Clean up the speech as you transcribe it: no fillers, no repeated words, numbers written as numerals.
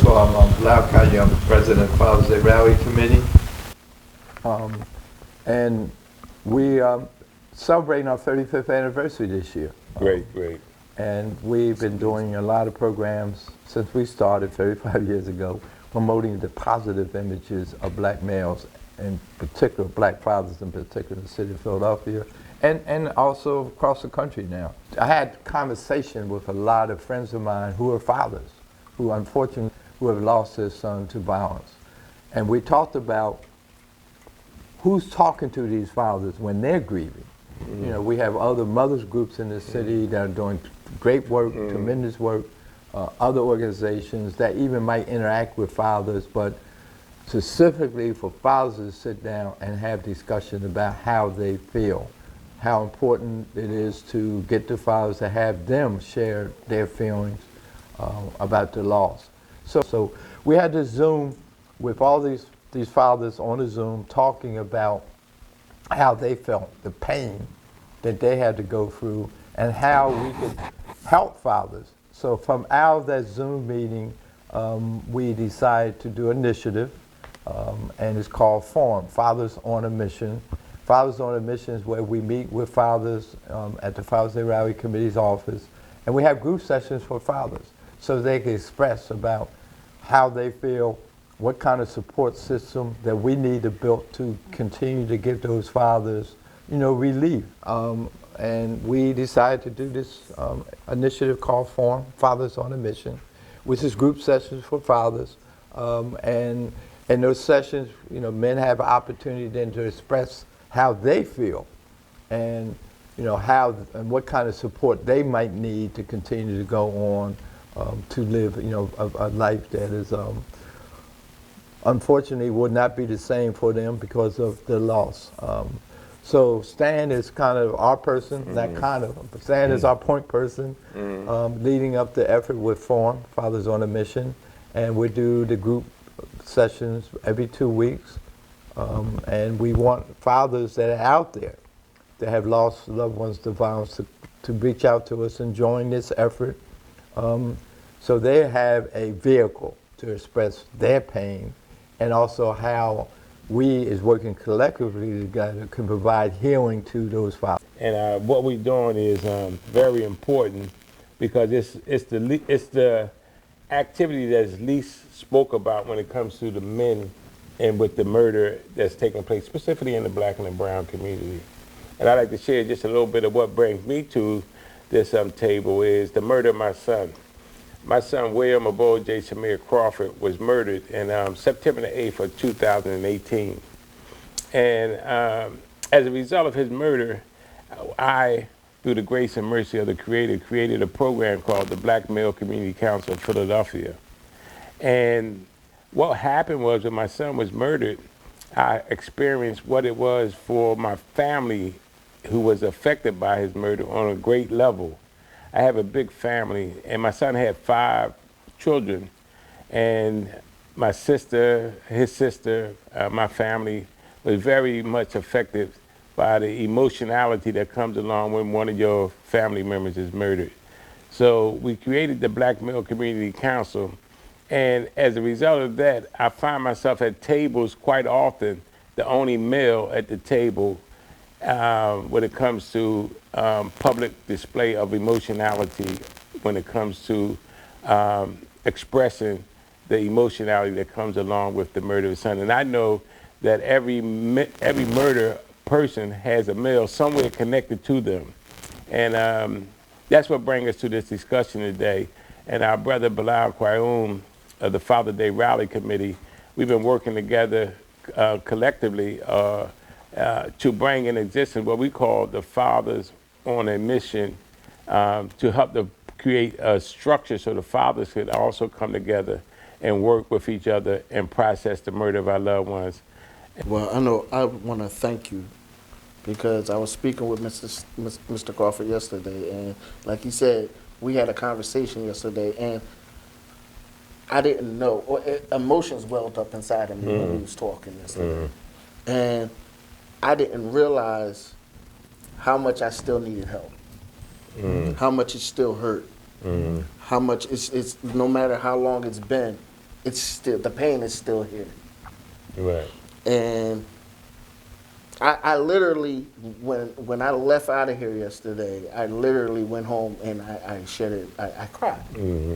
all, I'm Lau Kanye. I'm the president of Father's Day Rally Committee. And we celebrating our 35th anniversary this year. Great. And we've been doing a lot of programs since we started 35 years ago, promoting the positive images of black males, in particular black fathers in particular in the city of Philadelphia, and also across the country now. I had conversation with a lot of friends of mine who are fathers, who unfortunately who have lost their son to violence. And we talked about who's talking to these fathers when they're grieving. You know, we have other mothers groups in the city that are doing great work, tremendous work, other organizations that even might interact with fathers, but specifically for fathers to sit down and have discussion about how they feel, how important it is to get the fathers to have them share their feelings about the loss. So we had this Zoom with all these fathers on the Zoom talking about how they felt, the pain that they had to go through, and how we could help fathers. So from out of that Zoom meeting, we decided to do an initiative, and it's called FORM, Fathers on a Mission. Fathers on a Mission is where we meet with fathers at the Father's Day Rally Committee's office, and we have group sessions for fathers so they can express about how they feel, what kind of support system that we need to build to continue to give those fathers, relief. And we decided to do this initiative called FORM, Fathers on a Mission, which is group sessions for fathers. And in those sessions, men have an opportunity then to express how they feel and, how and what kind of support they might need to continue to go on to live, a life that is unfortunately would not be the same for them because of the loss. So Stan is kind of our person, not kind of, but Stan is our point person, leading up the effort with FORM, Fathers on a Mission, and we do the group sessions every 2 weeks, and we want fathers that are out there that have lost loved ones to violence to reach out to us and join this effort, so they have a vehicle to express their pain, and also how we, as working collectively together, can provide healing to those fathers. And what we're doing is very important because it's the activity that's least spoke about when it comes to the men and with the murder that's taking place, specifically in the black and the brown community. And I'd like to share just a little bit of what brings me to this table is the murder of my son. My son, William Abol J. Shamir Crawford, was murdered in September the 8th of 2018. And as a result of his murder, I, through the grace and mercy of the Creator, created a program called the Black Male Community Council of Philadelphia. And what happened was when my son was murdered, I experienced what it was for my family who was affected by his murder on a great level. I have a big family, and my son had 5 children, and my sister, his sister, my family was very much affected by the emotionality that comes along when one of your family members is murdered. So we created the Black Male Community Council, and as a result of that, I find myself at tables quite often, the only male at the table when it comes to public display of emotionality, when it comes to expressing the emotionality that comes along with the murder of his son. And I know that every murder person has a male somewhere connected to them. And that's what brings us to this discussion today. And our brother Bilal Qayoum of the Father's Day Rally Committee, we've been working together collectively to bring in existence what we call the Fathers on a Mission to help to create a structure so the fathers could also come together and work with each other and process the murder of our loved ones. Well, I want to thank you because I was speaking with Mr. Crawford yesterday, and like he said, we had a conversation yesterday, and I didn't know, emotions welled up inside of me when he was talking yesterday. And I didn't realize how much I still needed help, how much it still hurt, how much it's no matter how long it's been, it's still, the pain is still here. Right. And I literally, when I left out of here yesterday, I literally went home and I shed it. I cried. Mm-hmm.